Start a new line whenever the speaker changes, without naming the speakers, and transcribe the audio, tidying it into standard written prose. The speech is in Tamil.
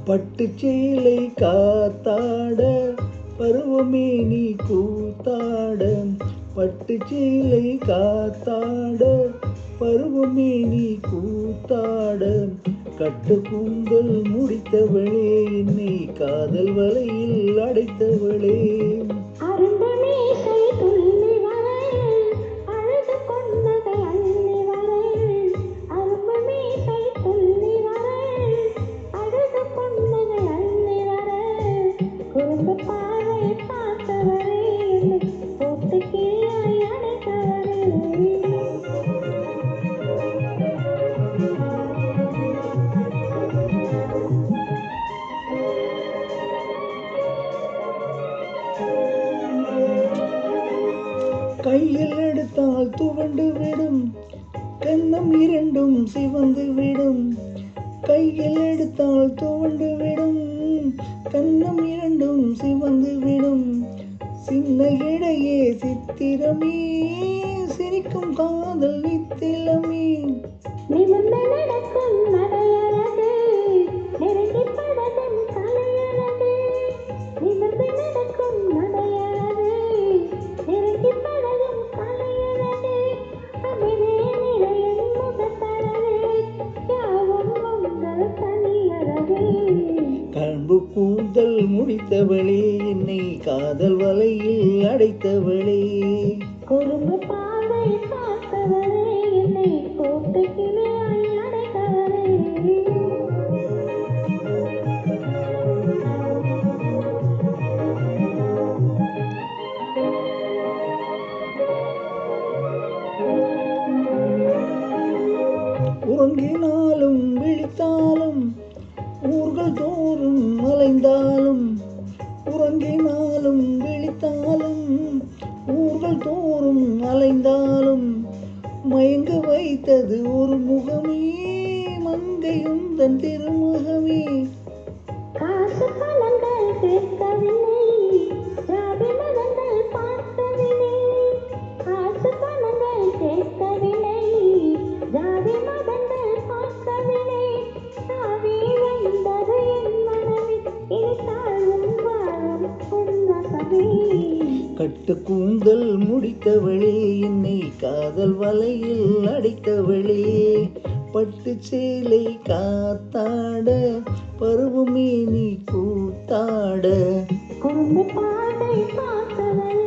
பட்டுச்சேலை காத்தாட பருவமே நீ கூத்தாட, பட்டுச்சேலை காத்தாட பருவமே நீ கூத்தாட, கட்டு கூந்தல் முடித்தவளே என்னை காதல் வலையில் அடைத்தவளே. கையில் எடுத்தால் துவண்டு விடும், கண்ணம் இரண்டும் சிவந்து விடும். கையில் எடுத்தால் துவண்டு விடும், கண்ணம் இரண்டும் சிவந்து விடும். சின்ன இடையே சித்திரமே சிரிக்கும் காதல் நித்திலமே.
நிமிர்ந்து நடக்கும் நடையழகு, நெருங்கி பழகும் கலையழகு. நிமிர்ந்து நடக்கும் நடையழகு, நெருங்கி பழகும் கலையழகு. அமிழே நிறையும் முகத்தழகு, யாவும் உங்கள் தனியழகு.
கண்பு கூந்தல் முடித்தவளே என்னை காதல் வலையில் அடைத்தவளே.
குறும்பு பாதை பார்த்தவளே என்னை கோட்டு கிளையாய் அடைத்தவளே.
உறங்கினாலும் விழித்தாலும் ஊர்கள் தோறும் அலைந்தாலும், உறங்கினாலும் விழித்தாலும் ஊர்கள் தோறும் அலைந்தாலும், மயங்க வைத்தது ஒரு முகமே மங்கையும் தன் திருமுகமே.
காசு பழங்கள் கேட்கவில்லை, ஜாதி மதங்கள் பார்க்கவில்லை. காசு பழங்கள் கேட்கவில்லை, ஜாதி மதங்கள் பார்க்கவில்லை. சாவி வந்தது என் மனமே, இனி தாழும் வாழும் உன்னதமே.
கட்டு கூந்தல் முடித்தவளே என்னை காதல் வலையில் அடைத்தவளே. பட்டு சேலை காத்தாட பருவமே நீ கூத்தாட.
குறும்பு பாதை பார்த்தவளே